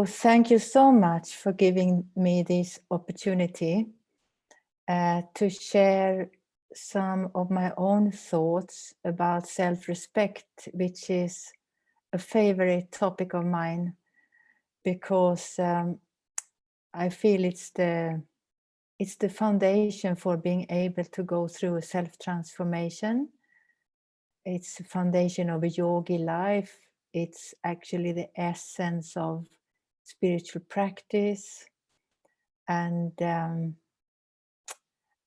So thank you so much for giving me this opportunity to share some of my own thoughts about self-respect, which is a favorite topic of mine, because I feel it's the foundation for being able to go through a self-transformation. It's the foundation of a yogi life. It's actually the essence of spiritual practice. And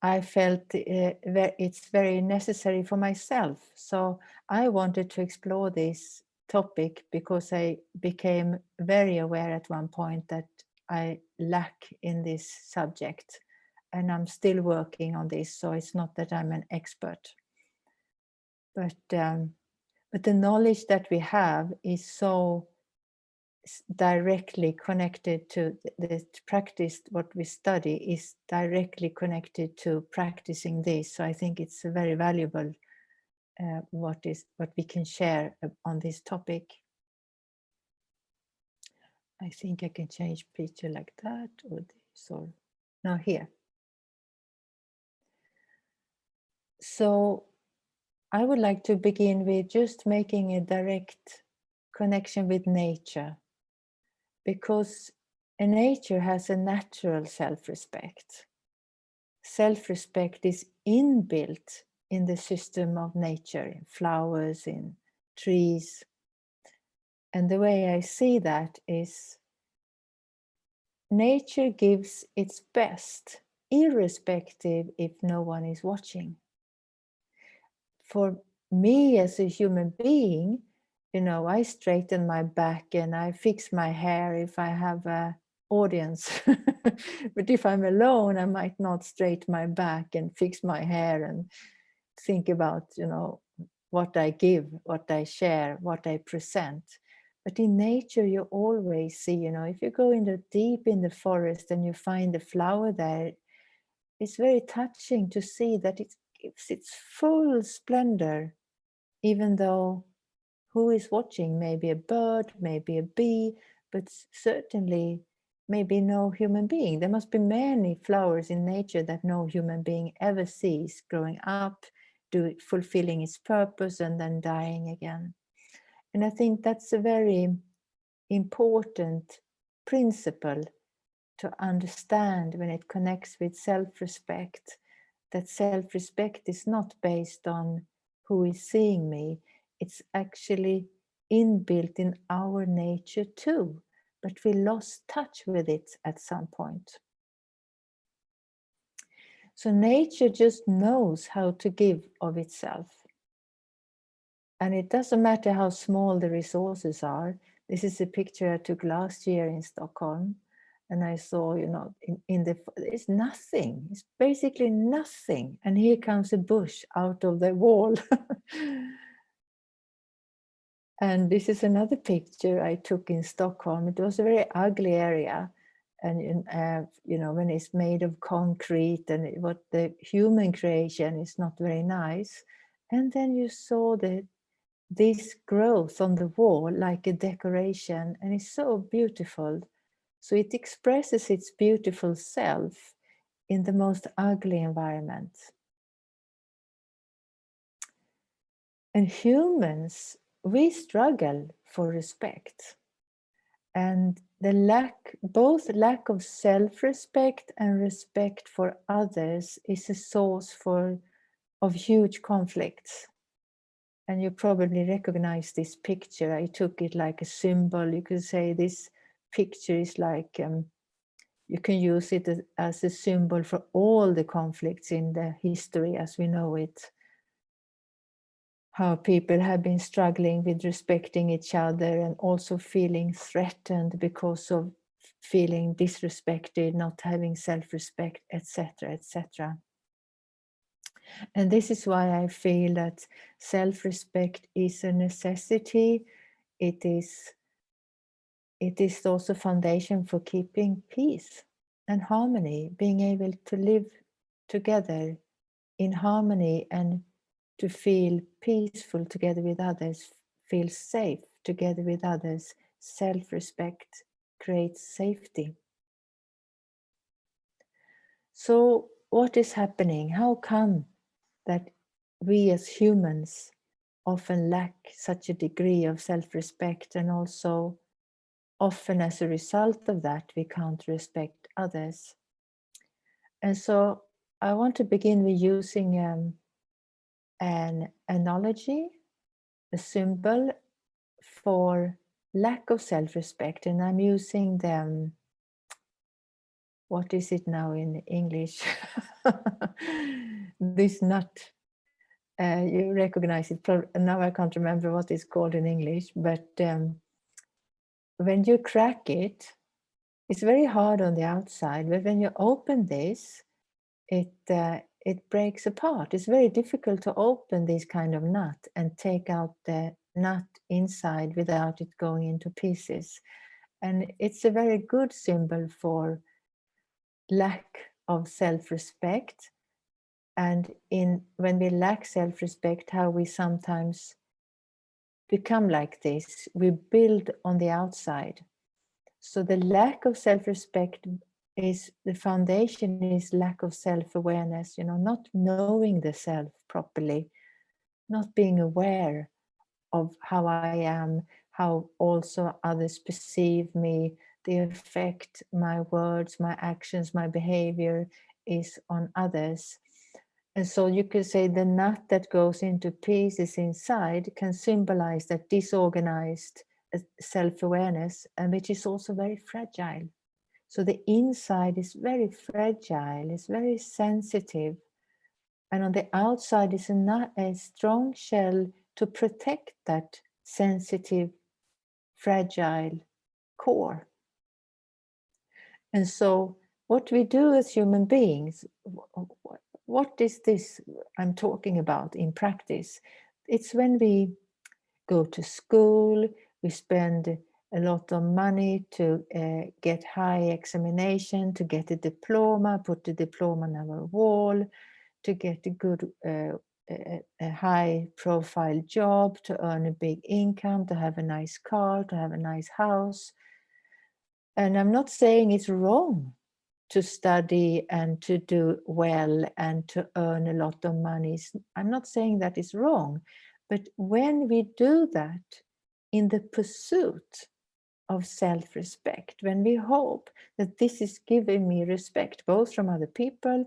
I felt it's very necessary for myself. So I wanted to explore this topic because I became very aware at one point that I lack in this subject. And I'm still working on this, so it's not that I'm an expert. But the knowledge that we have is so directly connected to the practice. What we study is directly connected to practicing this. So I think it's a very valuable what we can share on this topic. I think I can change picture like that, or this, or no, here. So I would like to begin with just making a direct connection with nature, because nature has a natural self-respect. Self-respect is inbuilt in the system of nature, in flowers, in trees. And the way I see that is nature gives its best, irrespective if no one is watching. For me as a human being, you know, I straighten my back and I fix my hair if I have an audience. But if I'm alone, I might not straighten my back and fix my hair and think about, you know, what I give, what I share, what I present. But in nature, you always see, you know, if you go deep in the forest and you find a flower there, it's very touching to see that it gives its full splendor, even though who is watching? Maybe a bird, maybe a bee, but certainly maybe no human being. There must be many flowers in nature that no human being ever sees, growing up, fulfilling its purpose and then dying again. And I think that's a very important principle to understand when it connects with self-respect, that self-respect is not based on who is seeing me. It's actually inbuilt in our nature too, but we lost touch with it at some point. So nature just knows how to give of itself. And it doesn't matter how small the resources are. This is a picture I took last year in Stockholm. And I saw, you know, it's nothing. It's basically nothing. And here comes a bush out of the wall. And this is another picture I took in Stockholm. It was a very ugly area. And, you know, when it's made of concrete and what the human creation is not very nice. And then you saw this growth on the wall like a decoration. And it's so beautiful. So it expresses its beautiful self in the most ugly environment. And humans, we struggle for respect. And both lack of self-respect and respect for others is a source of huge conflicts. And you probably recognize this picture. I took it like a symbol. You could say this picture is like, you can use it as a symbol for all the conflicts in the history as we know it. How people have been struggling with respecting each other and also feeling threatened because of feeling disrespected, not having self-respect, etc., etc. And this is why I feel that self-respect is a necessity. It is also foundation for keeping peace and harmony, being able to live together in harmony and to feel peaceful together with others, feel safe together with others. Self-respect creates safety. So what is happening? How come that we as humans often lack such a degree of self-respect, and also often as a result of that we can't respect others? And so I want to begin with using an analogy, a symbol for lack of self-respect, and I'm using them. What is it now in English? This nut. You recognize it. Now I can't remember what it's called in English, but when you crack it, it's very hard on the outside, but when you open this, it breaks apart. It's very difficult to open this kind of nut and take out the nut inside without it going into pieces. And it's a very good symbol for lack of self-respect. And when we lack self-respect, how we sometimes become like this, we build on the outside. So the lack of self-respect is, the foundation is lack of self-awareness, not knowing the self properly, not being aware of how I am, how also others perceive me, the effect my words, my actions, my behavior is on others. And so you could say the nut that goes into pieces inside can symbolize that disorganized self-awareness, and which is also very fragile. So the inside is very fragile, it's very sensitive, and on the outside is a strong shell to protect that sensitive, fragile core. And so what we do as human beings, what is this I'm talking about in practice? It's when we go to school, we spend a lot of money to get high examination, to get a diploma, put the diploma on our wall, to get a good, a high profile job, to earn a big income, to have a nice car, to have a nice house. And I'm not saying it's wrong to study and to do well and to earn a lot of money. I'm not saying that is wrong. But when we do that in the pursuit of self-respect, when we hope that this is giving me respect, both from other people,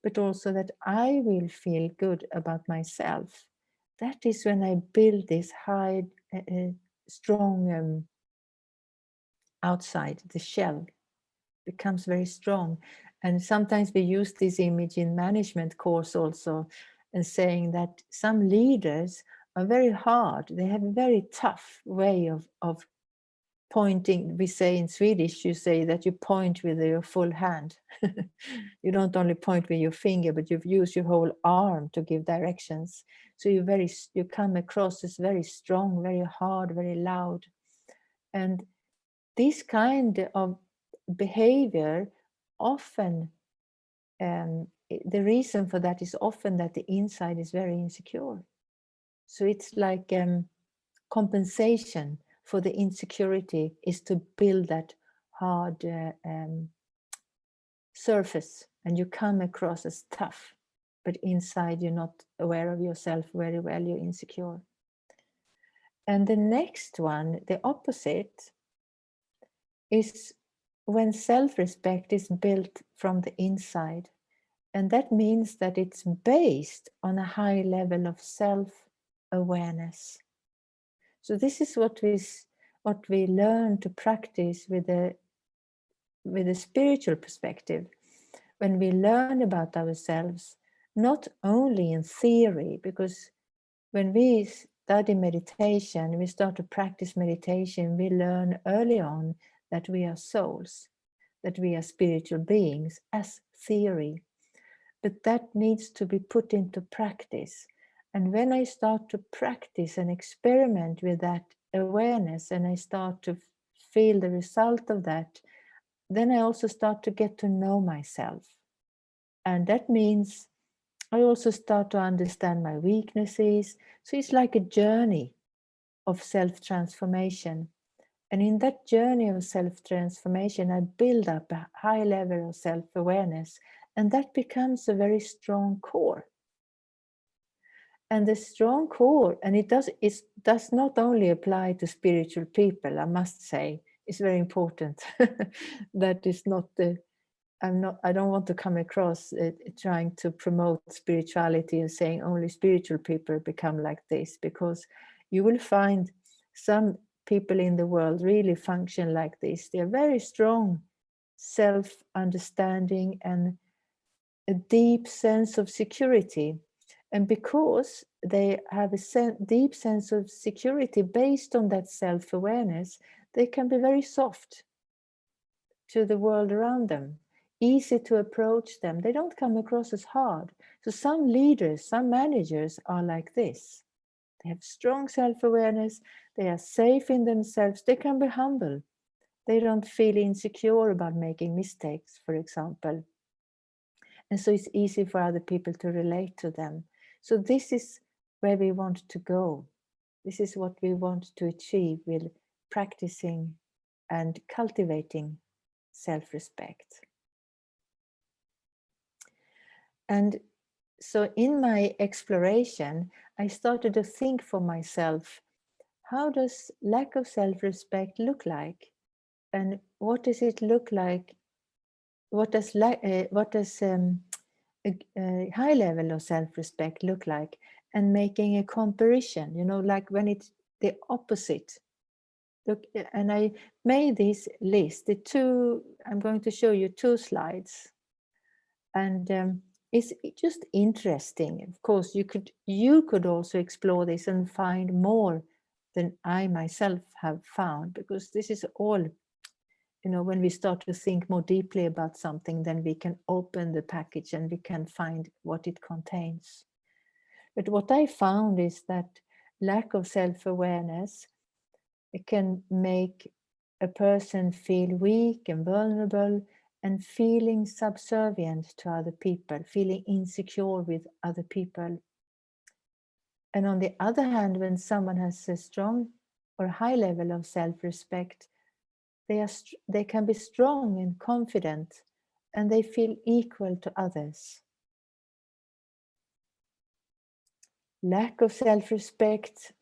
but also that I will feel good about myself, that is when I build this high, strong outside, the shell becomes very strong. And sometimes we use this image in management course also, and saying that some leaders are very hard. They have a very tough way of pointing. We say in Swedish, you say that you point with your full hand. You don't only point with your finger, but you use your whole arm to give directions. So you come across as very strong, very hard, very loud. And this kind of behavior often, the reason for that is often that the inside is very insecure. So it's like compensation for the insecurity is to build that hard surface, and you come across as tough, but inside you're not aware of yourself very well, you're insecure. And the next one, the opposite, is when self-respect is built from the inside. And that means that it's based on a high level of self-awareness. So this is what we learn to practice with a spiritual perspective. When we learn about ourselves, not only in theory, because when we study meditation, we start to practice meditation, we learn early on that we are souls, that we are spiritual beings as theory. But that needs to be put into practice. And when I start to practice and experiment with that awareness, and I start to feel the result of that, then I also start to get to know myself. And that means I also start to understand my weaknesses. So it's like a journey of self-transformation. And in that journey of self-transformation, I build up a high level of self-awareness, and that becomes a very strong core. And the strong core, and it does not only apply to spiritual people, I must say, it's very important. That is not the, I don't want to come across trying to promote spirituality and saying only spiritual people become like this, because you will find some people in the world really function like this. They are very strong self-understanding and a deep sense of security. And because they have a deep sense of security based on that self-awareness, they can be very soft to the world around them, easy to approach them. They don't come across as hard. So some leaders, some managers are like this. They have strong self-awareness. They are safe in themselves. They can be humble. They don't feel insecure about making mistakes, for example. And so it's easy for other people to relate to them. So this is where we want to go. This is what we want to achieve with practicing and cultivating self-respect. And so in my exploration, I started to think for myself, how does lack of self-respect look like? And what does it look like? What does a high level of self-respect look like? And making a comparison, like when it's the opposite. Look, and I made this list. I'm going to show you 2 slides, and it's just interesting. Of course, you could also explore this and find more than I myself have found, because this is all. When we start to think more deeply about something, then we can open the package and we can find what it contains. But what I found is that lack of self-awareness, it can make a person feel weak and vulnerable and feeling subservient to other people, feeling insecure with other people. And on the other hand, when someone has a strong or high level of self-respect, they can be strong and confident, and they feel equal to others. Lack of self-respect,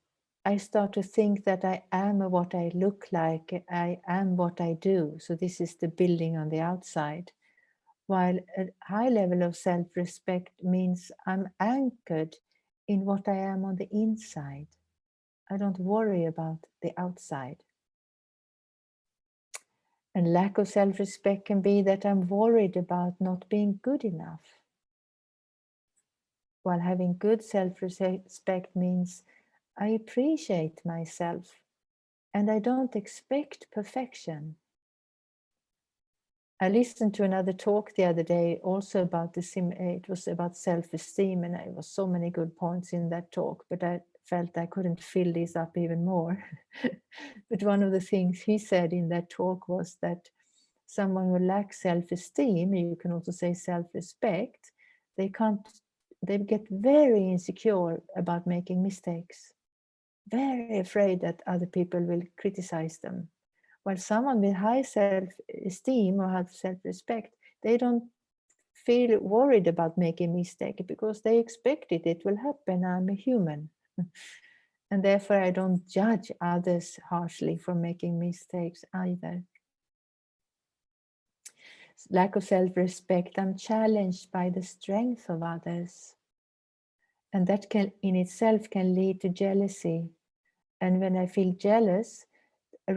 I start to think that I am what I look like, I am what I do. So this is the building on the outside. While a high level of self-respect means I'm anchored in what I am on the inside. I don't worry about the outside. And lack of self-respect can be that I'm worried about not being good enough. While having good self-respect means I appreciate myself and I don't expect perfection. I listened to another talk the other day also about it was about self-esteem, and there was so many good points in that talk, but I felt I couldn't fill these up even more. But one of the things he said in that talk was that someone who lacks self-esteem, you can also say self-respect, they get very insecure about making mistakes, very afraid that other people will criticize them. While someone with high self-esteem or high self-respect, they don't feel worried about making a mistake because they expect it will happen. I'm a human. And therefore I don't judge others harshly for making mistakes either. Lack of self-respect, I'm challenged by the strength of others. And that can in itself can lead to jealousy. And when I feel jealous, a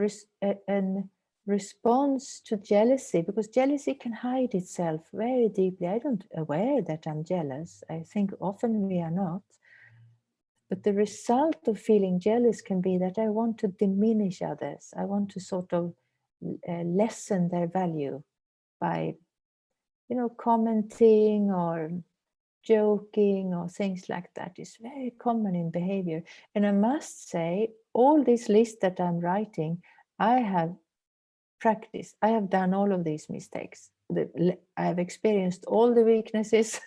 response to jealousy, because jealousy can hide itself very deeply. I don't aware that I'm jealous. I think often we are not. But the result of feeling jealous can be that I want to diminish others. I want to sort of lessen their value by, commenting or joking or things like that. Is very common in behavior. And I must say, all this list that I'm writing, I have practiced. I have done all of these mistakes. I have experienced all the weaknesses.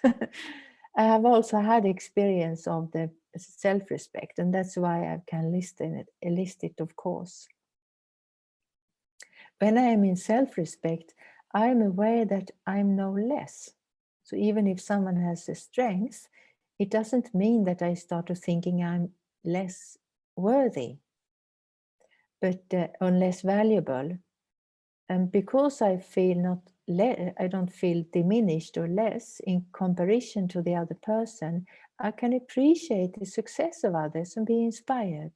I have also had experience of the self-respect, and that's why I can list it, of course. When I am in self-respect, I'm aware that I'm no less. So even if someone has a strength, it doesn't mean that I start to thinking I'm less worthy, but or less valuable. And because I feel I don't feel diminished or less in comparison to the other person, I can appreciate the success of others and be inspired.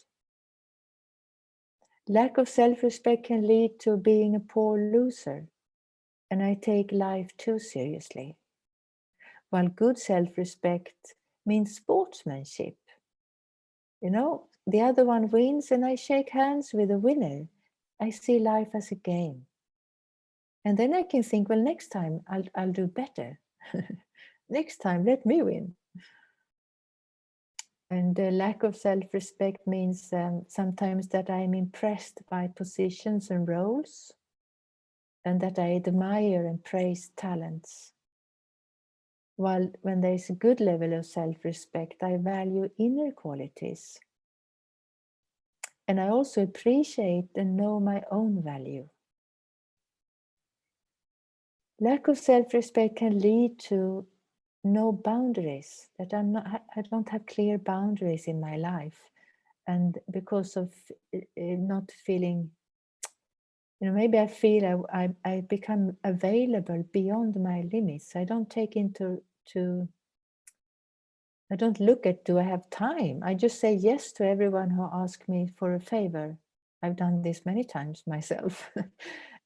Lack of self-respect can lead to being a poor loser, and I take life too seriously. While good self-respect means sportsmanship. You know, the other one wins and I shake hands with the winner. I see life as a game. And then I can think, well, next time I'll do better. Next time, let me win. And the lack of self-respect means sometimes that I'm impressed by positions and roles, and that I admire and praise talents. While when there's a good level of self-respect, I value inner qualities. And I also appreciate and know my own value. Lack of self-respect can lead to no boundaries, that I don't have clear boundaries in my life. And because of not feeling, maybe I feel I become available beyond my limits. I don't take I don't look at, do I have time? I just say yes to everyone who asks me for a favor. I've done this many times myself.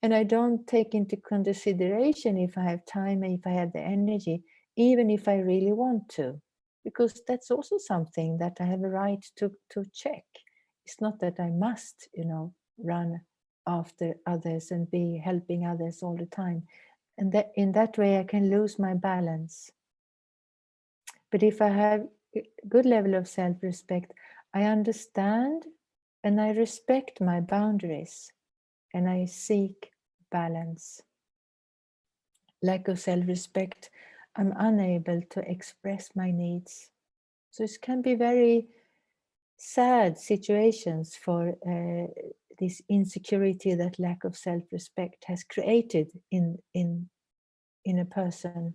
And I don't take into consideration if I have time and if I have the energy, even if I really want to, because that's also something that I have a right to check. It's not that I must, run after others and be helping others all the time. And that in that way I can lose my balance. But if I have a good level of self-respect, I understand and I respect my boundaries and I seek balance. Lack of self-respect, I'm unable to express my needs. So it can be very sad situations for this insecurity that lack of self-respect has created in a person.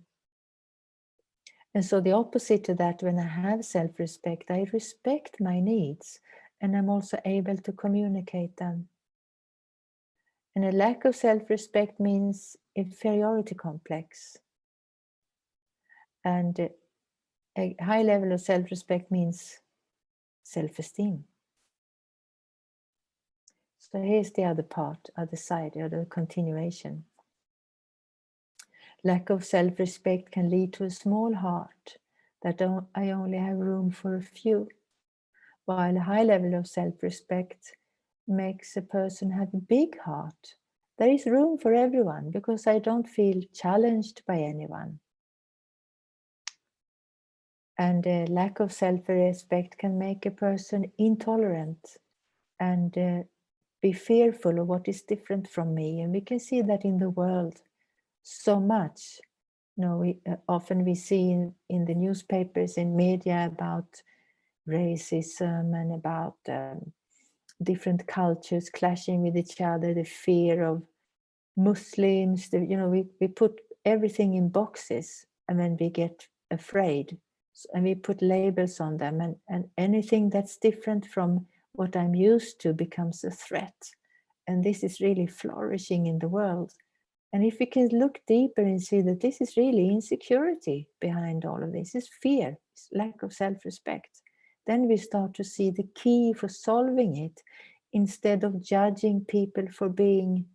And so the opposite to that, when I have self-respect, I respect my needs and I'm also able to communicate them. And a lack of self-respect means inferiority complex. And a high level of self-respect means self-esteem. So here's the other part, other side, or the continuation. Lack of self-respect can lead to a small heart that I only have room for a few. While a high level of self-respect makes a person have a big heart. There is room for everyone because I don't feel challenged by anyone. And a lack of self-respect can make a person intolerant and be fearful of what is different from me. And we can see that in the world so much. Often we see in the newspapers, in media, about racism and about different cultures clashing with each other, the fear of Muslims. We put everything in boxes and then we get afraid. And we put labels on them, and anything that's different from what I'm used to becomes a threat. And this is really flourishing in the world. And if we can look deeper and see that this is really insecurity behind all of this, is fear, it's lack of self-respect, then we start to see the key for solving it instead of judging people for being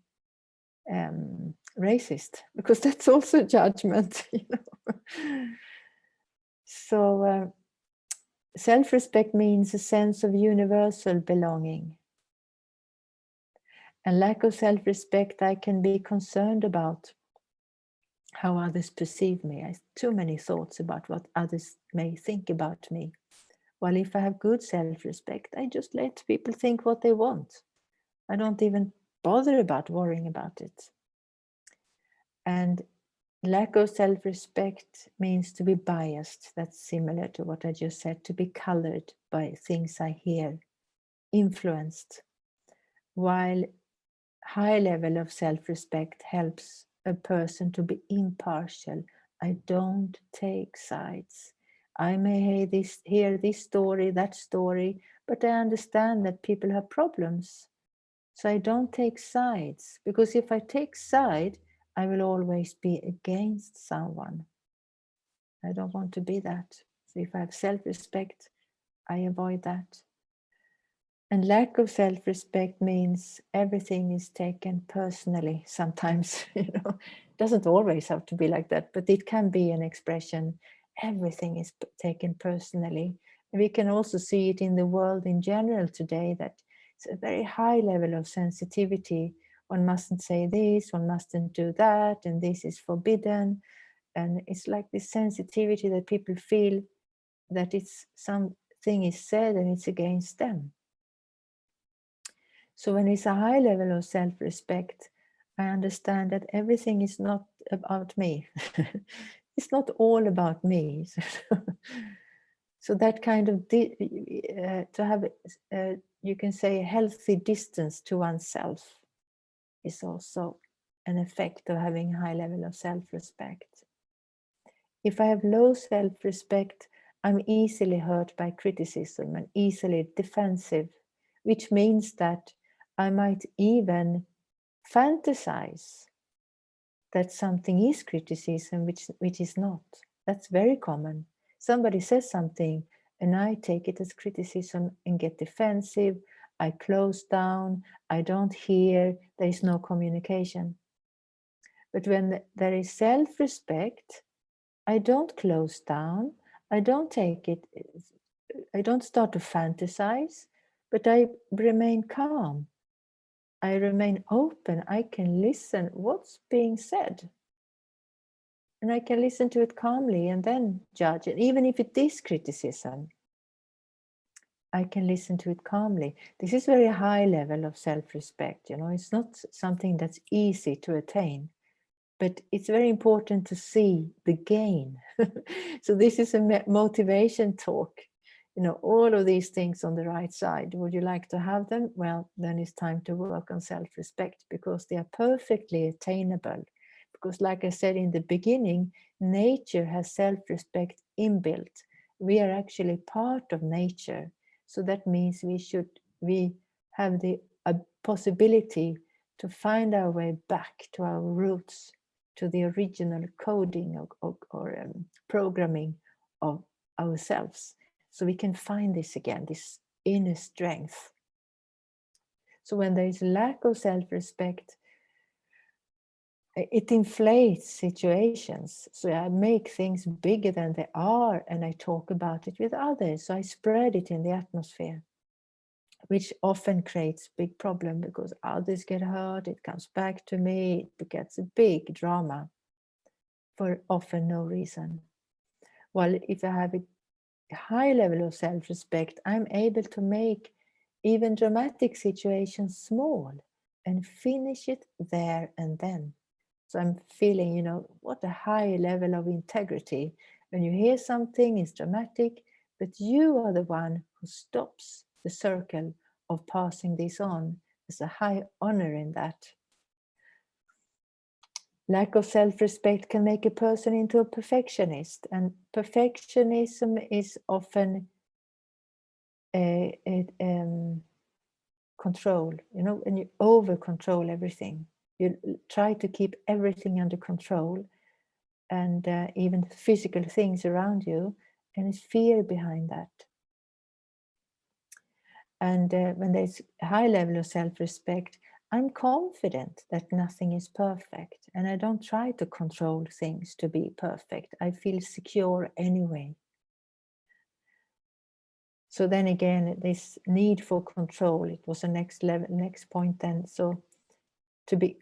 racist, because that's also judgment. So self-respect means a sense of universal belonging. And lack of self-respect, I can be concerned about how others perceive me. I have too many thoughts about what others may think about me. While if I have good self-respect, I just let people think what they want. I don't even bother about worrying about it. And lack of self-respect means to be biased. That's similar to what I just said, to be colored by things I hear, influenced. While high level of self-respect helps a person to be impartial. I don't take sides. I may hear this story, that story, but I understand that people have problems. So I don't take sides, because if I take side, I will always be against someone. I don't want to be that. So if I have self-respect, I avoid that. And lack of self-respect means everything is taken personally sometimes. It doesn't always have to be like that, but it can be an expression. Everything is taken personally. And we can also see it in the world in general today, that it's a very high level of sensitivity. One mustn't say this, one mustn't do that, and this is forbidden. And it's like this sensitivity that people feel that it's something is said and it's against them. So when it's a high level of self-respect, I understand that everything is not about me. It's not all about me. So that kind of, to have, you can say, a healthy distance to oneself is also an effect of having a high level of self-respect. If I have low self-respect, I'm easily hurt by criticism and easily defensive, which means that I might even fantasize that something is criticism, which is not. That's very common. Somebody says something and I take it as criticism and get defensive. I close down, I don't hear, there is no communication. But when there is self-respect, I don't close down, I don't take it, I don't start to fantasize, but I remain calm. I remain open. I can listen what's being said. And I can listen to it calmly and then judge it. Even if it is criticism, I can listen to it calmly. This is very high level of self-respect. It's not something that's easy to attain, but it's very important to see the gain. So this is a motivation talk. All of these things on the right side. Would you like to have them? Well, then it's time to work on self-respect, because they are perfectly attainable. Because like I said in the beginning, nature has self-respect inbuilt. We are actually part of nature. So that means we have the possibility to find our way back to our roots, to the original coding or programming of ourselves. So we can find this again, this inner strength. So when there is lack of self-respect, it inflates situations. So I make things bigger than they are, and I talk about it with others. So I spread it in the atmosphere, which often creates big problem, because others get hurt, it comes back to me, it gets a big drama for often no reason. While if I have a high level of self-respect, I'm able to make even dramatic situations small and finish it there and then. So I'm feeling, what a high level of integrity. When you hear something is dramatic, but you are the one who stops the circle of passing this on. There's a high honor in that. Lack of self-respect can make a person into a perfectionist, and perfectionism is often control. When you over control everything, you try to keep everything under control, and even physical things around you, and it's fear behind that. And when there's a high level of self-respect, I'm confident that nothing is perfect, and I don't try to control things to be perfect. I feel secure anyway. So then again, this need for control, it was the next point then. So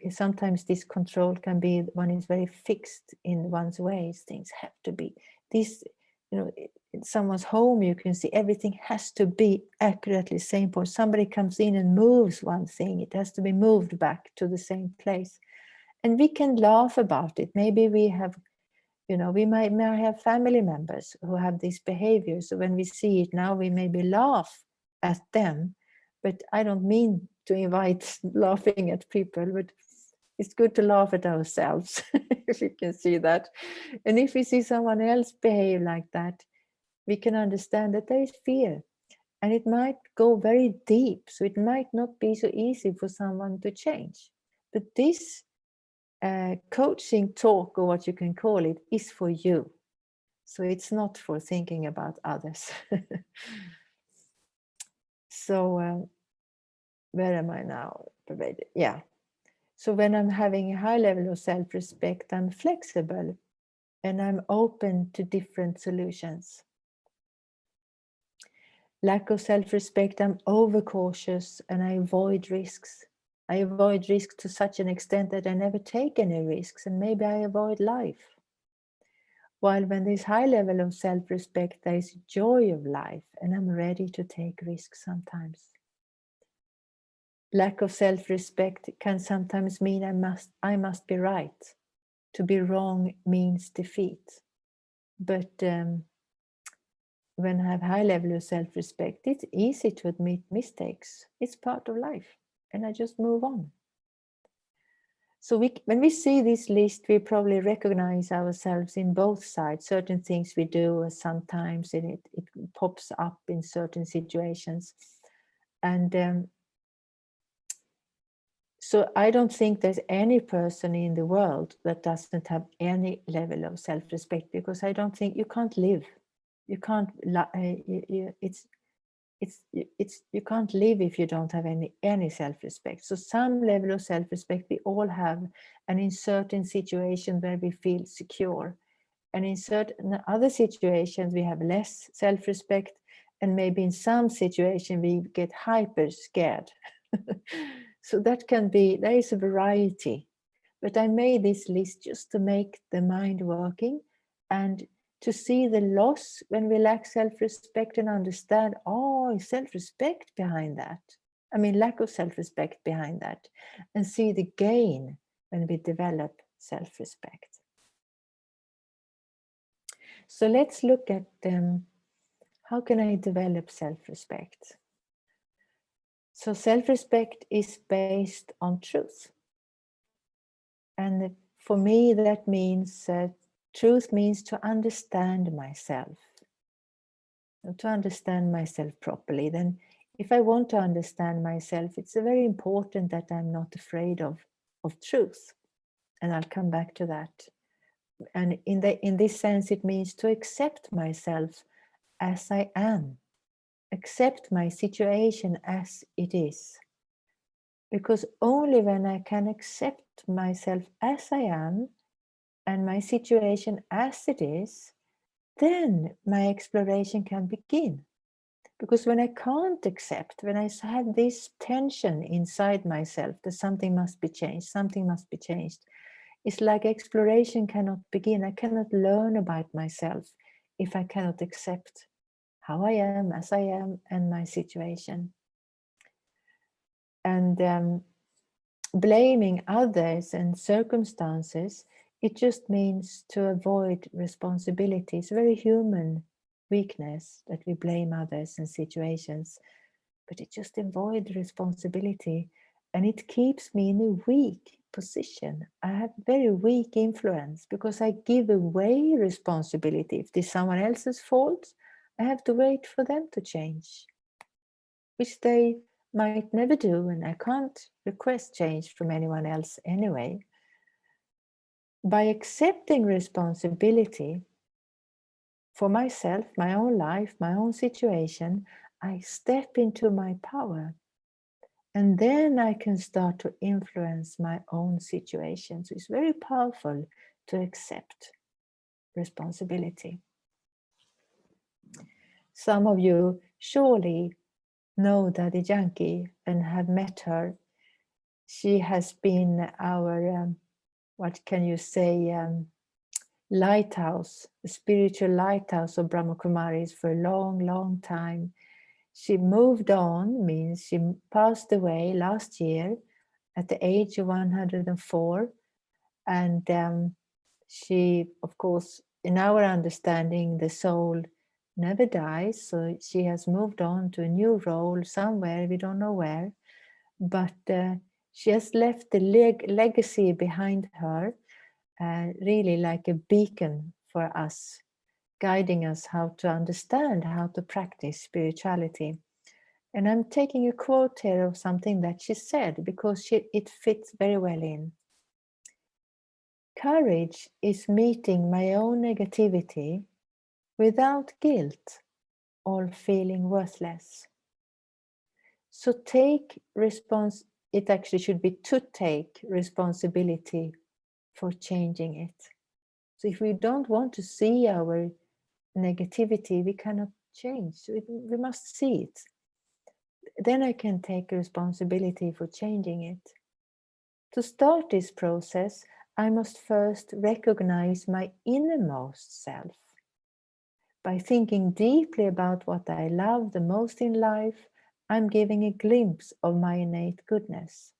sometimes this control can be, one is very fixed in one's ways. Things have to be this, in someone's home, you can see everything has to be accurately same point. Somebody comes in and moves one thing, it has to be moved back to the same place. And we can laugh about it. Maybe we have, we might have family members who have this behavior. So when we see it now, we maybe laugh at them, but I don't mean to invite laughing at people, but it's good to laugh at ourselves, if you can see that. And if we see someone else behave like that, we can understand that there is fear. And it might go very deep, so it might not be so easy for someone to change. But this coaching talk, or what you can call it, is for you. So it's not for thinking about others. So where am I now? Yeah. So when I'm having a high level of self-respect, I'm flexible and I'm open to different solutions. Lack of self-respect, I'm overcautious and I avoid risks. I avoid risks to such an extent that I never take any risks, and maybe I avoid life. While when there's high level of self-respect, there is joy of life, and I'm ready to take risks sometimes. Lack of self-respect can sometimes mean I must be right. To be wrong means defeat. But when I have high level of self-respect, it's easy to admit mistakes. It's part of life, and I just move on. So when we see this list, we probably recognize ourselves in both sides. Certain things we do, sometimes it pops up in certain situations. And so I don't think there's any person in the world that doesn't have any level of self-respect, because I don't think you can't live. You can't. You can't live if you don't have any self-respect. So some level of self-respect we all have, and in certain situations where we feel secure, and in certain other situations we have less self-respect, and maybe in some situation we get hyper scared. So that can be, there is a variety. But I made this list just to make the mind working, and to see the loss when we lack self-respect, and understand, self-respect behind that. I mean, lack of self-respect behind that, and see the gain when we develop self-respect. So let's look at how can I develop self-respect? So self-respect is based on truth. And for me, that means truth means to understand myself. To understand myself properly. Then if I want to understand myself, it's very important that I'm not afraid of truth. And I'll come back to that. And in this sense, it means to accept myself as I am. Accept my situation as it is. Because only when I can accept myself as I am and my situation as it is, then my exploration can begin. Because when I can't accept, when I have this tension inside myself that something must be changed, it's like exploration cannot begin. I cannot learn about myself if I cannot accept how I am, as I am, and my situation. And blaming others and circumstances, it just means to avoid responsibility. It's a very human weakness that we blame others and situations, but it just avoids responsibility, and it keeps me in a weak position. I have very weak influence because I give away responsibility. If it's someone else's fault, I have to wait for them to change, which they might never do, and I can't request change from anyone else anyway. By accepting responsibility for myself, my own life, my own situation, I step into my power. And then I can start to influence my own situation. So it's very powerful to accept responsibility. Some of you surely know Daddy Yankee and have met her. She has been our, what can you say, lighthouse, the spiritual lighthouse of Brahma Kumaris for a long, long time. She moved on, means she passed away last year at the age of 104. And she, of course, in our understanding, the soul never dies. So she has moved on to a new role somewhere, we don't know where. but she has left the legacy behind her, really like a beacon for us, guiding us how to understand, how to practice spirituality. And I'm taking a quote here of something that she said because it fits very well in. Courage is meeting my own negativity without guilt or feeling worthless. So it actually should be to take responsibility for changing it. So if we don't want to see our negativity, we cannot change. So we must see it. Then I can take responsibility for changing it. To start this process, I must first recognize my innermost self. By thinking deeply about what I love the most in life, I'm giving a glimpse of my innate goodness.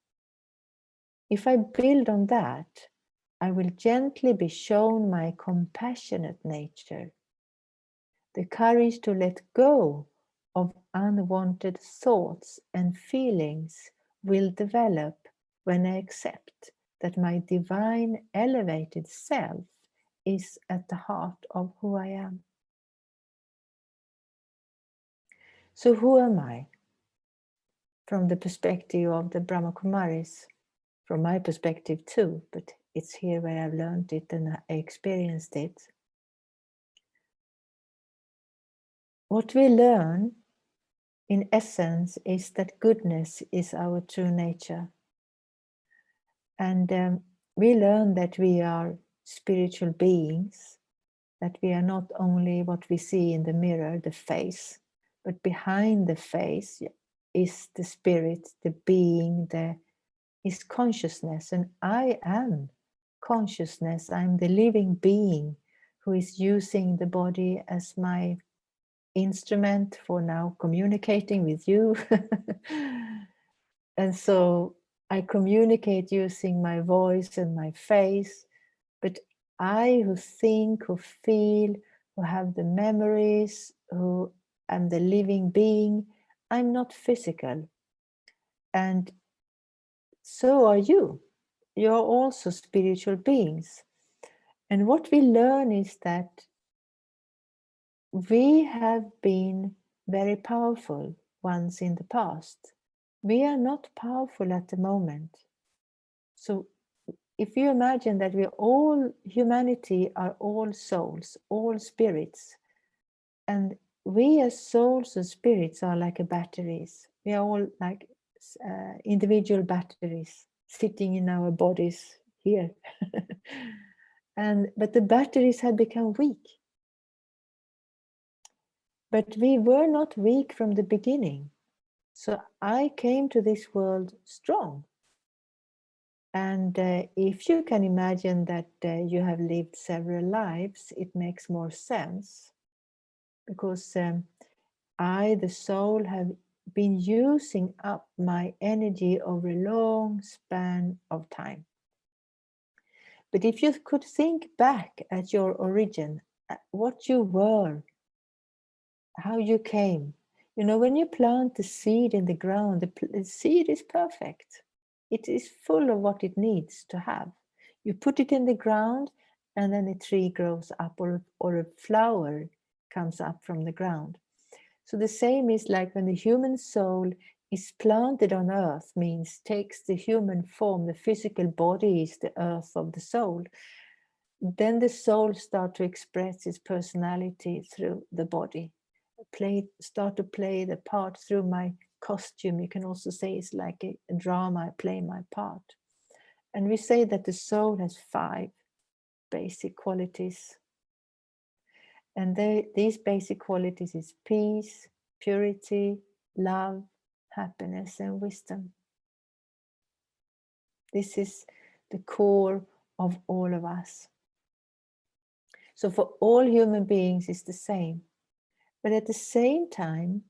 If I build on that, I will gently be shown my compassionate nature, the courage to let go of unwanted thoughts and feelings will develop when I accept that my divine elevated self is at the heart of who I am. So who am I? From the perspective of the Brahma Kumaris, from my perspective too, but it's here where I've learned it and I experienced it. What we learn, in essence, is that goodness is our true nature. And we learn that we are spiritual beings, that we are not only what we see in the mirror, the face, but behind the face is the spirit, the being, is consciousness. And I am consciousness. I'm the living being who is using the body as my instrument for now communicating with you. And so I communicate using my voice and my face, but I who think, who feel, who have the memories, who am the living being, I'm not physical. And so are you. You're also spiritual beings. And what we learn is that we have been very powerful once in the past. We are not powerful at the moment. So if you imagine that humanity are all souls, all spirits, and we as souls and spirits are like batteries. We are all like individual batteries sitting in our bodies here. But the batteries had become weak. But we were not weak from the beginning. So I came to this world strong. And if you can imagine that you have lived several lives, it makes more sense. Because I, the soul, have been using up my energy over a long span of time. But if you could think back at your origin, what you were, how you came. You know, when you plant the seed in the ground, the seed is perfect. It is full of what it needs to have. You put it in the ground and then a tree grows up or a flower comes up from the ground. So the same is like when the human soul is planted on earth, means takes the human form, the physical body is the earth of the soul. Then the soul starts to express its personality through the body. Start to play the part through my costume. You can also say it's like a drama, I play my part. And we say that the soul has 5 basic qualities. And these basic qualities is peace, purity, love, happiness, and wisdom. This is the core of all of us. So for all human beings, it's the same. But at the same time,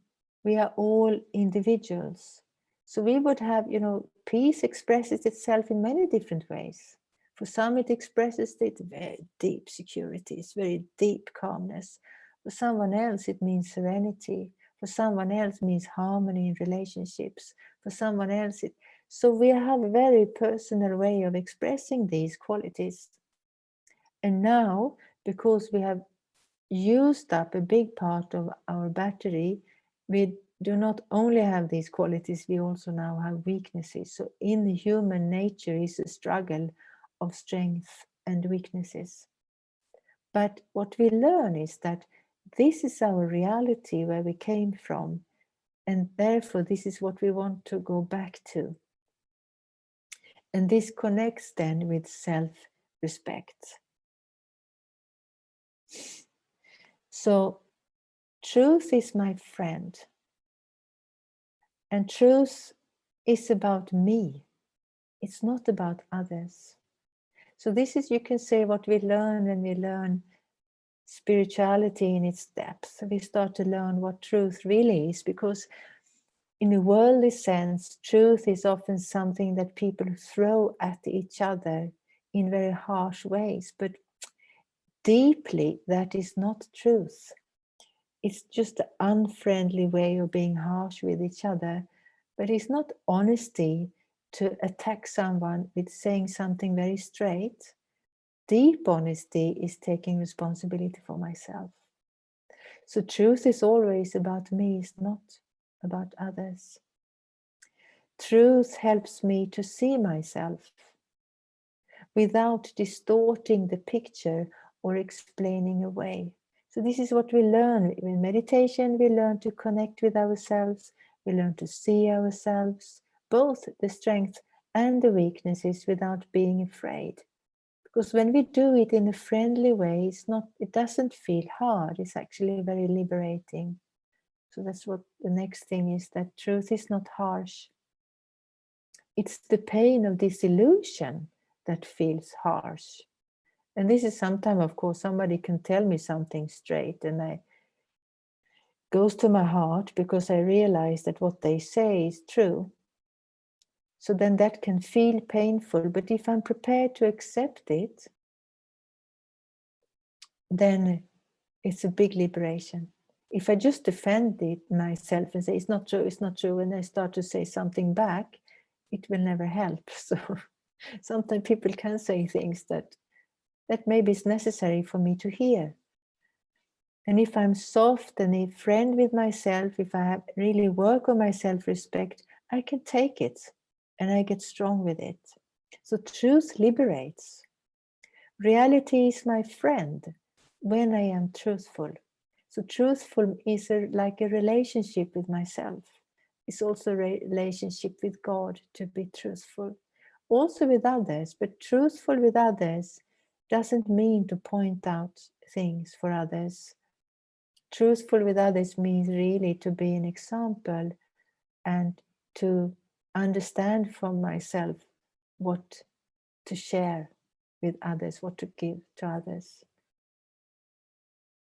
we are all individuals. So we would have, peace expresses itself in many different ways. For some, it expresses it very deep security, it's very deep calmness. For someone else, it means serenity. For someone else, it means harmony in relationships. For someone else, so we have a very personal way of expressing these qualities. And now, because we have used up a big part of our battery, we do not only have these qualities, we also now have weaknesses. So in the human nature is a struggle of strength and weaknesses. But what we learn is that this is our reality where we came from, and therefore this is what we want to go back to. And this connects then with self-respect. So truth is my friend, and truth is about me. It's not about others. So this is, you can say, what we learn when we learn spirituality in its depth. We start to learn what truth really is, because in a worldly sense, truth is often something that people throw at each other in very harsh ways. But deeply, that is not truth. It's just an unfriendly way of being harsh with each other. But it's not honesty to attack someone with saying something very straight. Deep honesty is taking responsibility for myself. So truth is always about me, it's not about others. Truth helps me to see myself without distorting the picture or explaining away. So this is what we learn. In meditation, we learn to connect with ourselves. We learn to see ourselves, both the strengths and the weaknesses, without being afraid. Because when we do it in a friendly way, it doesn't feel hard. It's actually very liberating. So that's what the next thing is, that truth is not harsh. It's the pain of disillusion that feels harsh. And this is sometimes, of course, somebody can tell me something straight and it goes to my heart because I realize that what they say is true. So then that can feel painful. But if I'm prepared to accept it, then it's a big liberation. If I just defend it myself and say, it's not true, and I start to say something back, it will never help. So sometimes people can say things that maybe is necessary for me to hear. And if I'm soft and a friend with myself, if I have really work on my self-respect, I can take it and I get strong with it. So truth liberates. Reality is my friend when I am truthful. So truthful is like a relationship with myself. It's also a relationship with God, to be truthful. Also with others, but truthful with others doesn't mean to point out things for others. Truthful with others means really to be an example and to understand from myself what to share with others, what to give to others.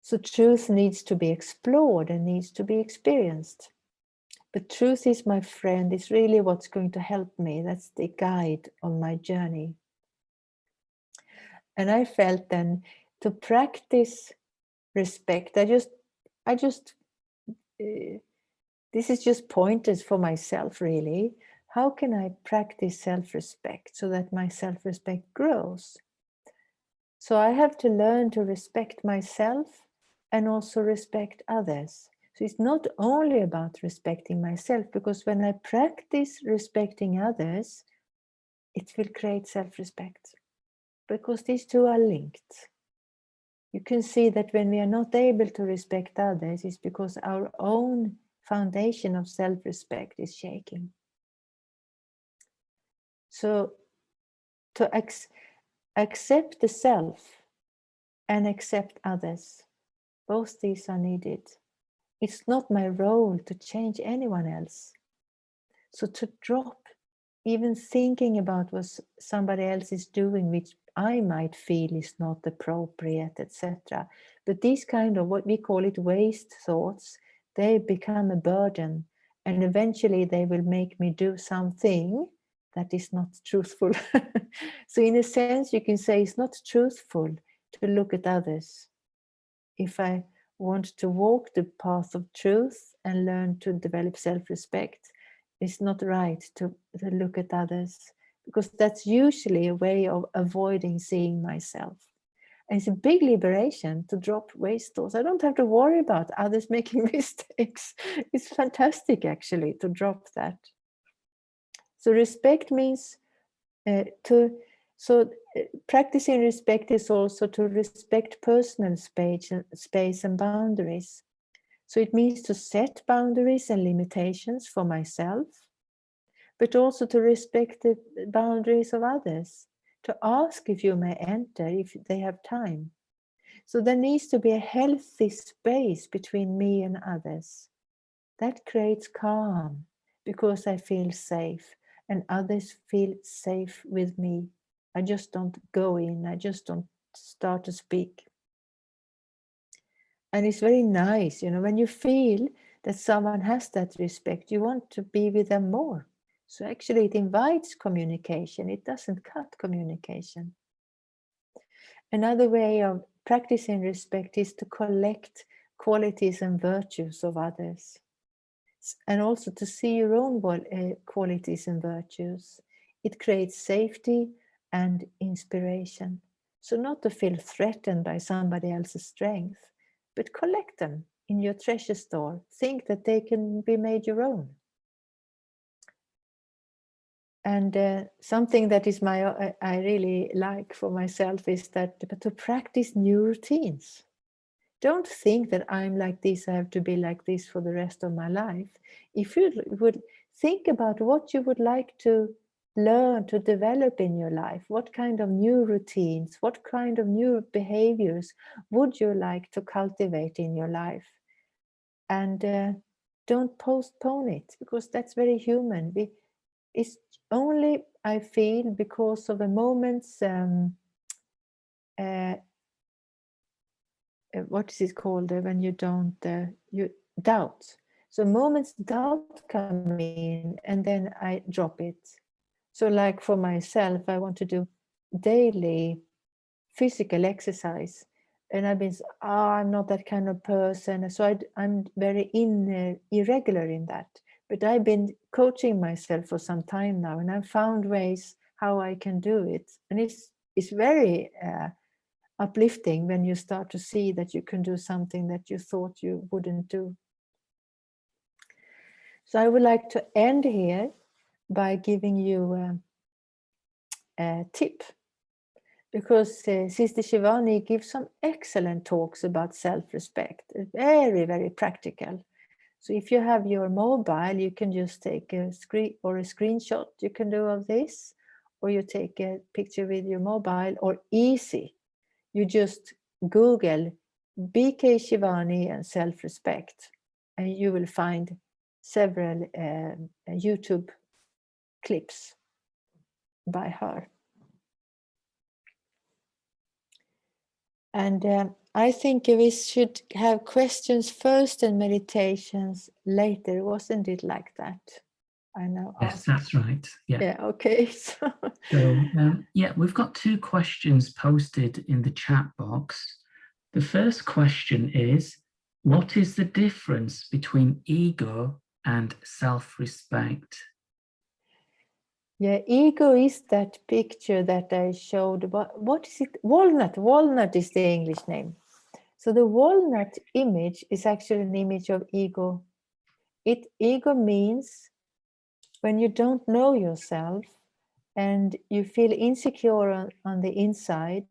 So truth needs to be explored and needs to be experienced. But truth is my friend, is really what's going to help me. That's the guide on my journey. And I felt then to practice respect, this is just pointers for myself, really. How can I practice self-respect so that my self-respect grows? So I have to learn to respect myself and also respect others. So it's not only about respecting myself, because when I practice respecting others, it will create self-respect, because these two are linked. You can see that when we are not able to respect others, it's because our own foundation of self-respect is shaking. So to accept the self and accept others, both these are needed. It's not my role to change anyone else. So to drop even thinking about what somebody else is doing, which I might feel is not appropriate, etc. But these kind of, what we call it, waste thoughts, they become a burden, and eventually they will make me do something that is not truthful. So in a sense, you can say it's not truthful to look at others. If I want to walk the path of truth and learn to develop self-respect, it's not right to look at others, because that's usually a way of avoiding seeing myself. And it's a big liberation to drop waste thoughts. I don't have to worry about others making mistakes. It's fantastic, actually, to drop that. So respect means practicing respect is also to respect personal space and boundaries. So it means to set boundaries and limitations for myself, but also to respect the boundaries of others, to ask if you may enter if they have time. So there needs to be a healthy space between me and others. That creates calm because I feel safe and others feel safe with me. I just don't go in, I just don't start to speak. And it's very nice, when you feel that someone has that respect, you want to be with them more. So actually it invites communication, it doesn't cut communication. Another way of practicing respect is to collect qualities and virtues of others, and also to see your own qualities and virtues. It creates safety and inspiration. So not to feel threatened by somebody else's strength, but collect them in your treasure store. Think that they can be made your own. And something that is I really like for myself is that to practice new routines. Don't think that I'm like this, I have to be like this for the rest of my life. If you would think about what you would like to learn to develop in your life, what kind of new routines, what kind of new behaviors would you like to cultivate in your life? And don't postpone it, because that's very human. It's only, I feel, because of a moment's what is it called when you don't you doubt. So moments doubt come in and then I drop it. So like for myself, I want to do daily physical exercise, and I've been I'm not that kind of person, so I'm very irregular in that. But I've been coaching myself for some time now, and I've found ways how I can do it, and it's very uplifting when you start to see that you can do something that you thought you wouldn't do. So I would like to end here by giving you a tip, because Sister Shivani gives some excellent talks about self-respect, very, very practical. So if you have your mobile, you can just take a screen or a screenshot you can do of this, or you take a picture with your mobile, or easy, you just Google BK Shivani and self-respect, and you will find several YouTube clips by her. And I think we should have questions first and meditations later. Wasn't it like that? I know. Yes, that's right. Yeah. Yeah. Okay. So yeah, we've got 2 questions posted in the chat box. The first question is, what is the difference between ego and self-respect? Yeah, ego is that picture that I showed. What is it? Walnut. Walnut is the English name. So the walnut image is actually an image of ego. Ego means when you don't know yourself and you feel insecure on the inside,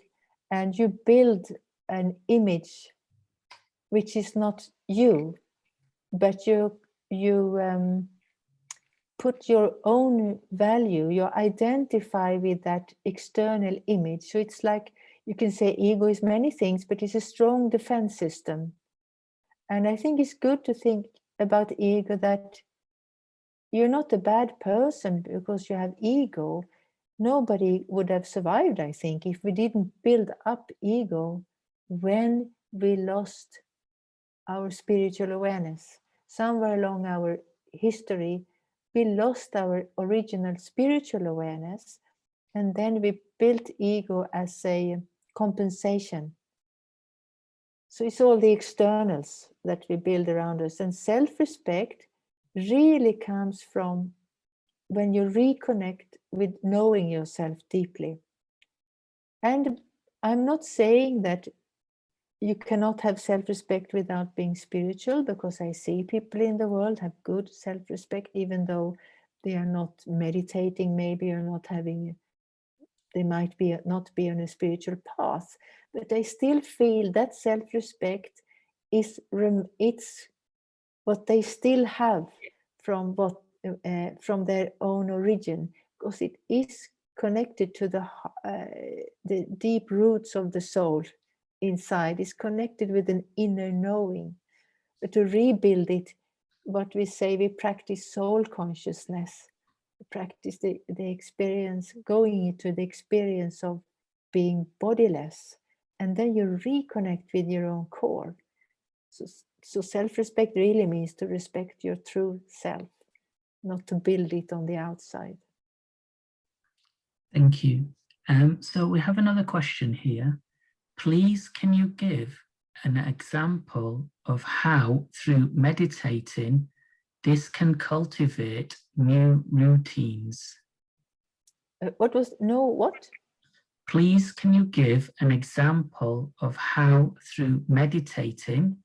and you build an image which is not you, but you put your own value, you identify with that external image. So it's like, you can say ego is many things, but it's a strong defense system. And I think it's good to think about ego, that you're not a bad person because you have ego. Nobody would have survived, I think, if we didn't build up ego when we lost our spiritual awareness. Somewhere along our history, we lost our original spiritual awareness, and then we built ego as a compensation. So it's all the externals that we build around us. And self-respect really comes from when you reconnect with knowing yourself deeply. And I'm not saying that you cannot have self-respect without being spiritual, because I see people in the world have good self-respect, even though they are not meditating, maybe, or not having, they might be not be on a spiritual path, but I still feel that self-respect is it's what they still have from from their own origin, because it is connected to the deep roots of the soul inside. Is connected with an inner knowing. But to rebuild it, what we say, we practice soul consciousness, practice the experience, going into the experience of being bodiless, and then you reconnect with your own core. So self-respect really means to respect your true self, not to build it on the outside. Thank you. So we have another question here. Please, can you give an example of how, through meditating, this can cultivate new routines? What was, no, what? Please, can you give an example of how, through meditating,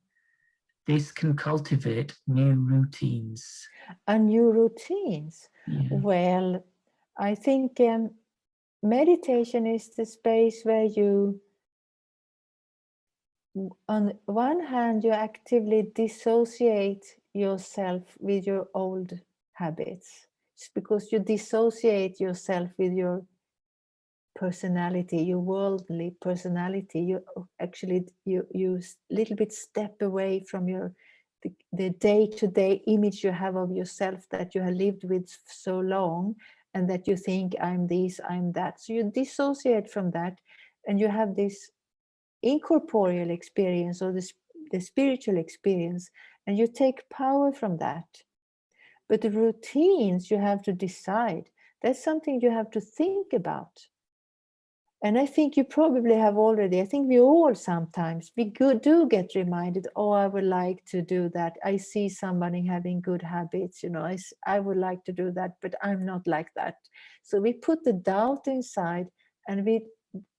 this can cultivate new routines? New routines? Yeah. Well, I think meditation is the space where you, on one hand, you actively dissociate yourself with your old habits. It's because you dissociate yourself with your personality, your worldly personality. You actually you little bit step away from your the day-to-day image you have of yourself that you have lived with so long, and that you think I'm this, I'm that. So you dissociate from that, and you have this incorporeal experience, or the spiritual experience, and you take power from that. But the routines you have to decide. That's something you have to think about. And I think you probably have already, I think we all sometimes, do get reminded, oh, I would like to do that. I see somebody having good habits, I would like to do that, but I'm not like that. So we put the doubt inside, and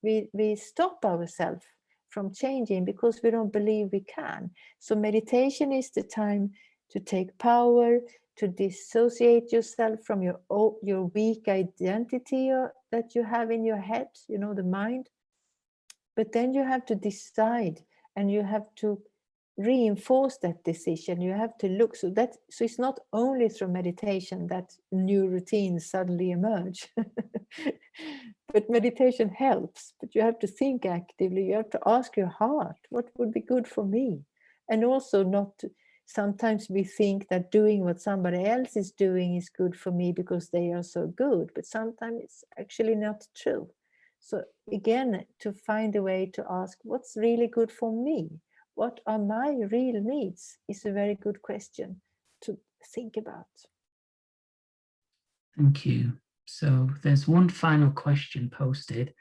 we stop ourselves from changing because we don't believe we can. So meditation is the time to take power, to dissociate yourself from your weak identity that you have in your head, the mind. But then you have to decide, and you have to reinforce that decision. You have to look, so it's not only through meditation that new routines suddenly emerge. But meditation helps, but you have to think actively. You have to ask your heart, what would be good for me? And also not to, sometimes we think that doing what somebody else is doing is good for me because they are so good, but sometimes it's actually not true. So again, to find a way to ask, what's really good for me? What are my real needs? Is a very good question to think about. Thank you. So there's one final question posted.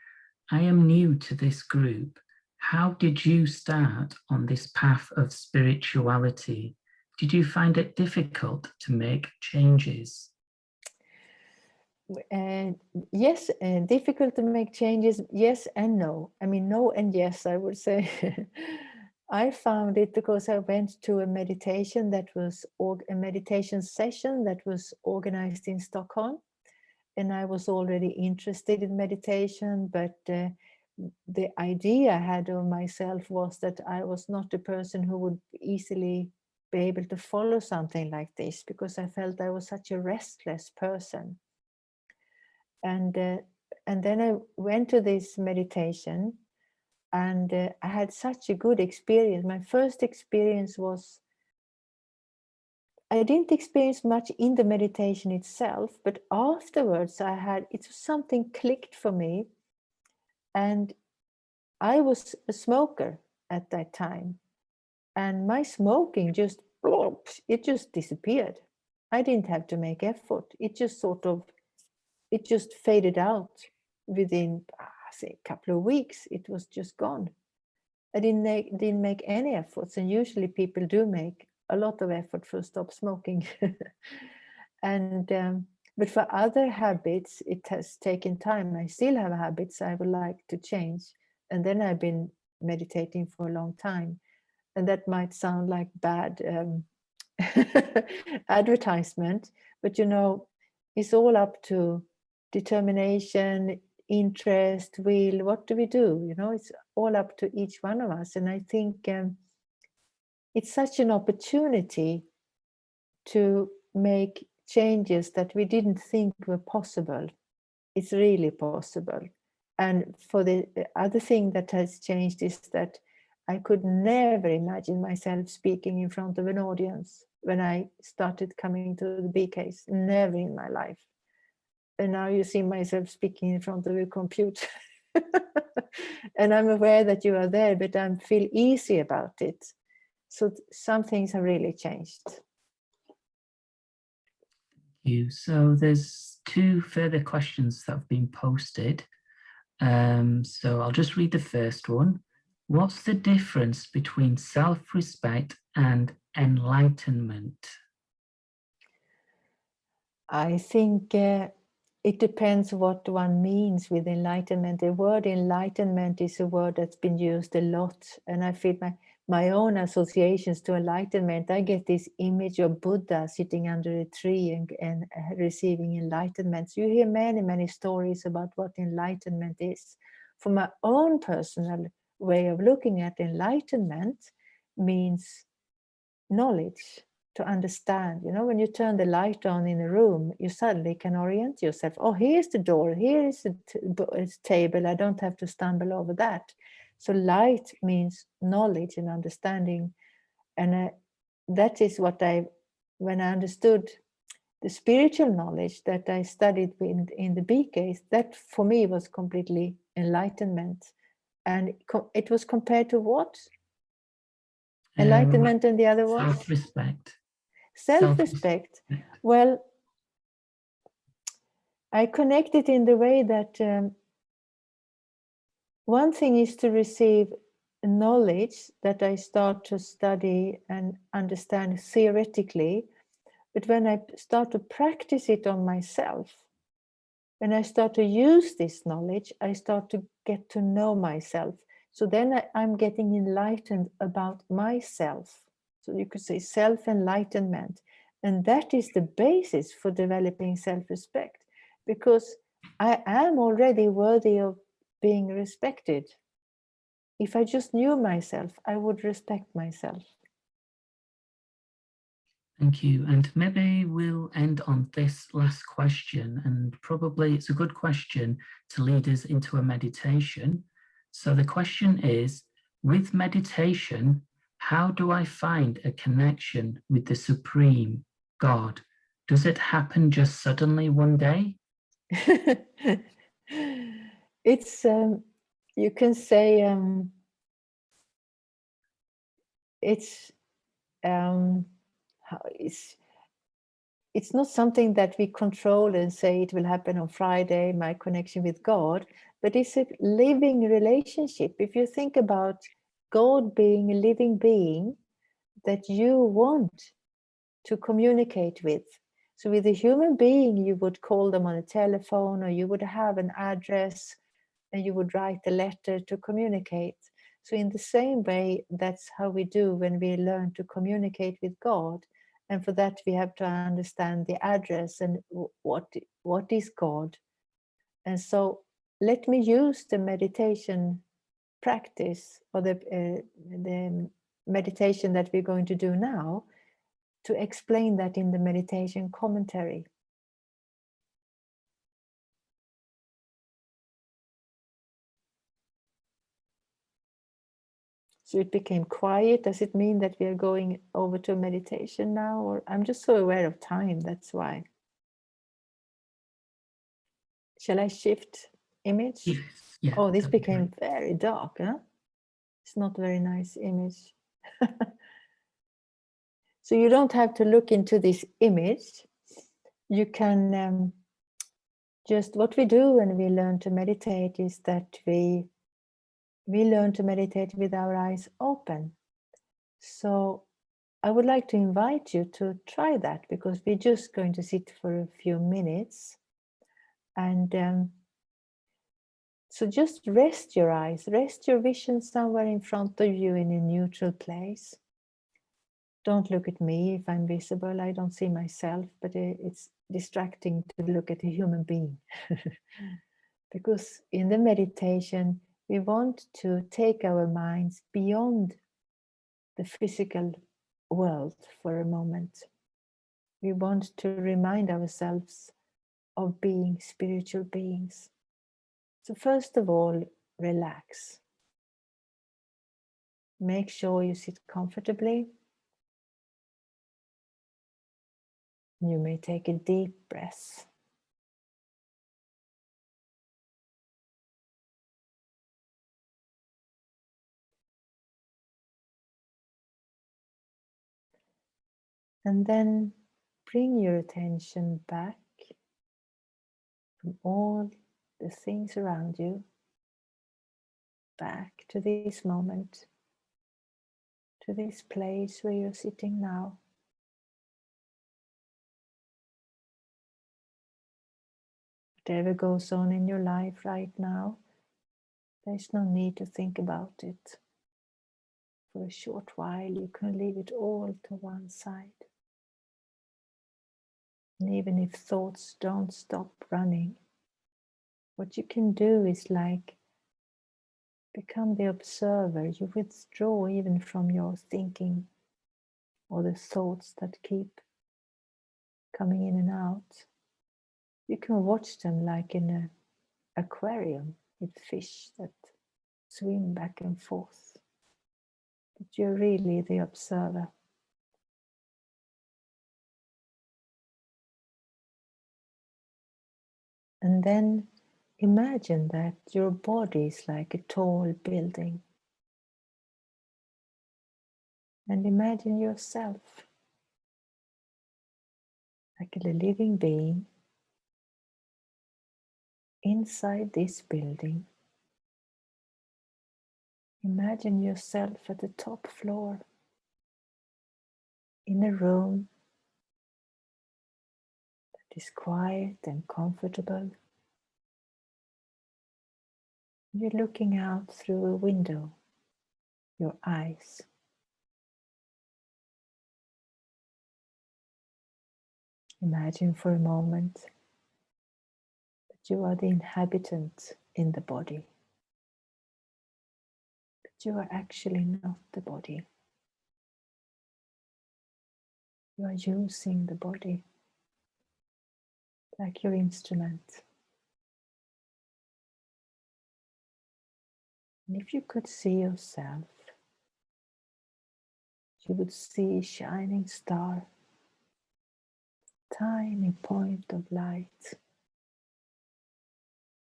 I am new to this group. How did you start on this path of spirituality? Did you find it difficult to make changes? Yes, difficult to make changes. Yes and no. I mean, no and yes, I would say. I found it because I went to a meditation a meditation session that was organized in Stockholm, and I was already interested in meditation, but the idea I had of myself was that I was not a person who would easily be able to follow something like this, because I felt I was such a restless person. And then I went to this meditation, and I had such a good experience. My first experience was, I didn't experience much in the meditation itself, but afterwards it was something clicked for me. And I was a smoker at that time, and my smoking just disappeared. I didn't have to make effort. It just faded out within, say, a couple of weeks. It was just gone. I didn't make any efforts, and usually people do make a lot of effort to stop smoking. And But for other habits, it has taken time. I still have habits I would like to change. And then I've been meditating for a long time. And that might sound like bad advertisement, but it's all up to determination, interest, will. What do we do? It's all up to each one of us. And I think it's such an opportunity to make changes that we didn't think were possible. It's really possible. And for the other thing that has changed is that I could never imagine myself speaking in front of an audience when I started coming to the BKs. Never in my life. And now you see myself speaking in front of a computer. And I'm aware that you are there, but I feel easy about it. So some things have really changed. So there's 2 further questions that have been posted. So I'll just read the first one. What's the difference between self-respect and enlightenment? I think it depends what one means with enlightenment. The word enlightenment is a word that's been used a lot, and I feel my own associations to enlightenment. I get this image of Buddha sitting under a tree and receiving enlightenment. So you hear many, many stories about what enlightenment is. For my own personal way of looking at enlightenment means knowledge. To understand, when you turn the light on in a room, you suddenly can orient yourself. Oh, here's the door, here is the table, I don't have to stumble over that. So light means knowledge and understanding. And that is what when I understood the spiritual knowledge that I studied in the BKs, that for me was completely enlightenment. And it was compared to what? Enlightenment and the other one? Self-respect. Self-respect. Well, I connect it in the way that one thing is to receive knowledge that I start to study and understand theoretically, but when I start to practice it on myself, when I start to use this knowledge, I start to get to know myself. So then I'm getting enlightened about myself. So you could say self-enlightenment. And that is the basis for developing self-respect, because I am already worthy of being respected. If I just knew myself, I would respect myself. Thank you. And maybe we'll end on this last question, and probably it's a good question to lead us into a meditation. So the question is, with meditation, how do I find a connection with the Supreme God? Does it happen just suddenly one day? It's, you can say, it's not something that we control and say it will happen on Friday, my connection with God, but it's a living relationship. If you think about God being a living being that you want to communicate with. So with a human being, you would call them on a telephone, or you would have an address and you would write a letter to communicate. So in the same way, that's how we do when we learn to communicate with God. And for that, we have to understand the address and what is God. And so let me use the meditation practice, or the meditation that we're going to do now, to explain that in the meditation commentary. So it became quiet. Does it mean that we are going over to meditation now? Or I'm just so aware of time, that's why. Shall I shift image? Yes. Yeah, oh, this became very dark, huh? It's not a very nice image. So you don't have to look into this image. You can just, what we do when we learn to meditate is that we learn to meditate with our eyes open. So I would like to invite you to try that, because we're just going to sit for a few minutes. And so just rest your eyes, rest your vision somewhere in front of you in a neutral place. Don't look at me if I'm visible. I don't see myself, but it's distracting to look at a human being. Because in the meditation, we want to take our minds beyond the physical world for a moment. We want to remind ourselves of being spiritual beings. So first of all, relax. Make sure you sit comfortably. You may take a deep breath. And then bring your attention back from all the things around you, back to this moment, to this place where you're sitting now. Whatever goes on in your life right now, there's no need to think about it. For a short while, you can leave it all to one side. And even if thoughts don't stop running, what you can do is like become the observer. You withdraw even from your thinking or the thoughts that keep coming in and out. You can watch them like in an aquarium with fish that swim back and forth. But you're really the observer. And then imagine that your body is like a tall building. And imagine yourself like a living being inside this building. Imagine yourself at the top floor in a room that is quiet and comfortable. You're looking out through a window, your eyes. Imagine for a moment that you are the inhabitant in the body, but you are actually not the body. You are using the body like your instrument. And if you could see yourself, you would see a shining star, tiny point of light,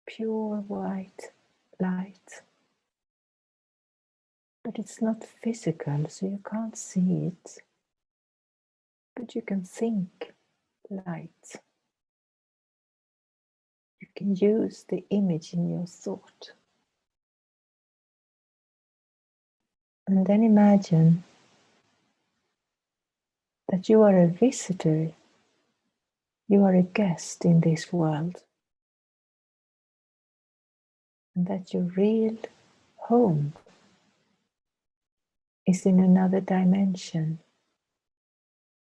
pure white light. But it's not physical, so you can't see it. But you can think light. You can use the image in your thought. And then imagine that you are a visitor, you are a guest in this world, and that your real home is in another dimension,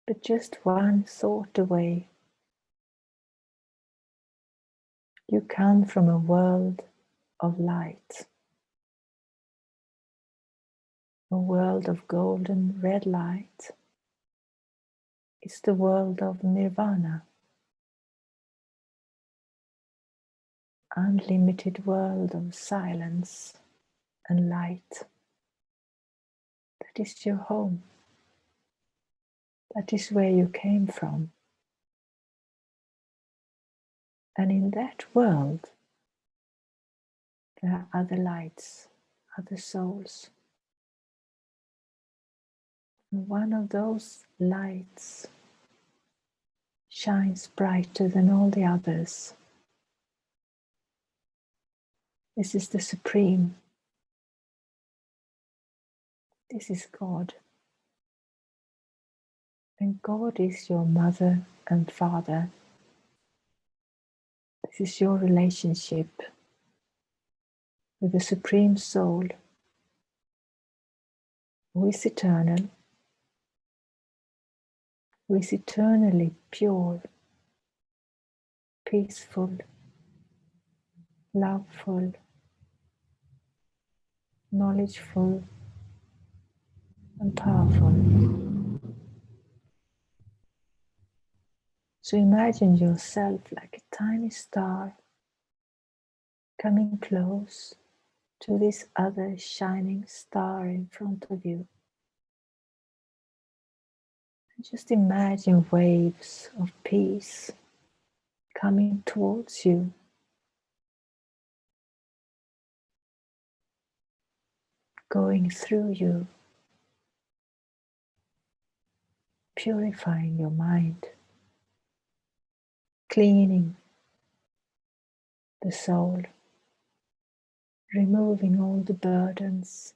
but just one thought away. You come from a world of light, a world of golden red light. It's the world of nirvana, unlimited world of silence and light. That is your home. That is where you came from. And in that world, there are other lights, other souls. And one of those lights shines brighter than all the others. This is the Supreme. This is God. And God is your mother and father. This is your relationship with the Supreme Soul, who is eternal, who is eternally pure, peaceful, loveful, knowledgeful, and powerful. So imagine yourself like a tiny star coming close to this other shining star in front of you. And just imagine waves of peace coming towards you, going through you, purifying your mind, cleaning the soul, removing all the burdens,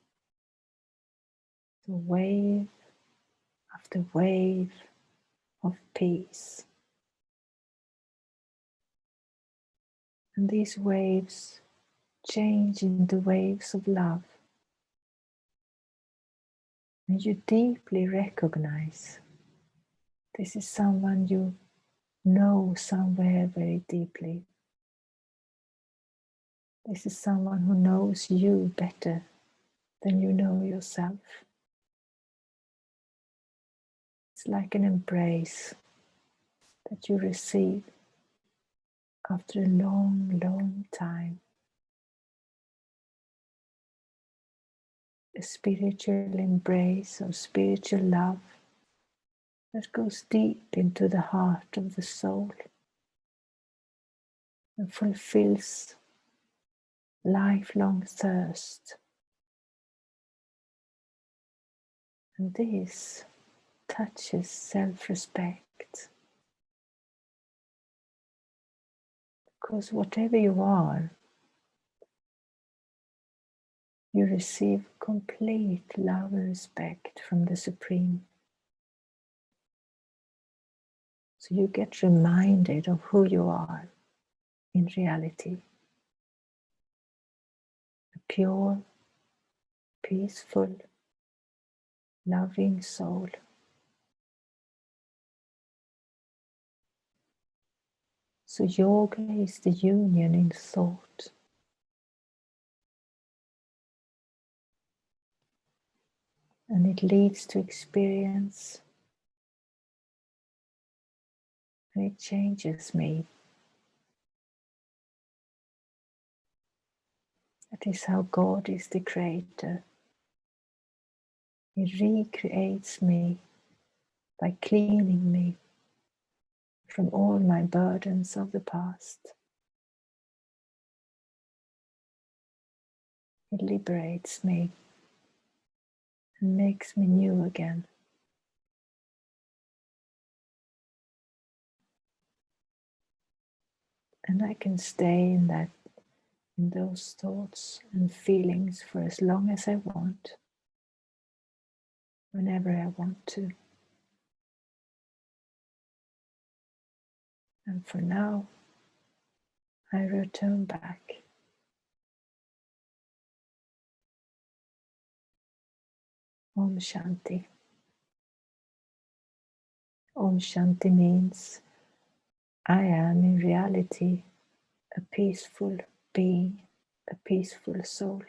the wave after wave of peace. And these waves change into waves of love. And you deeply recognize this is someone you know somewhere very deeply. This is someone who knows you better than you know yourself. It's like an embrace that you receive after a long, long time. A spiritual embrace of spiritual love that goes deep into the heart of the soul and fulfills lifelong thirst. And this touches self-respect. Because whatever you are, you receive complete love and respect from the Supreme. So you get reminded of who you are in reality. A pure, peaceful, loving soul. So yoga is the union in thought. And it leads to experience. And it changes me. That is how God is the creator. He recreates me by cleaning me from all my burdens of the past. It liberates me and makes me new again. And I can stay in those thoughts and feelings for as long as I want, whenever I want to. And for now, I return back. Om Shanti. Om Shanti means I am in reality a peaceful being, a peaceful soul.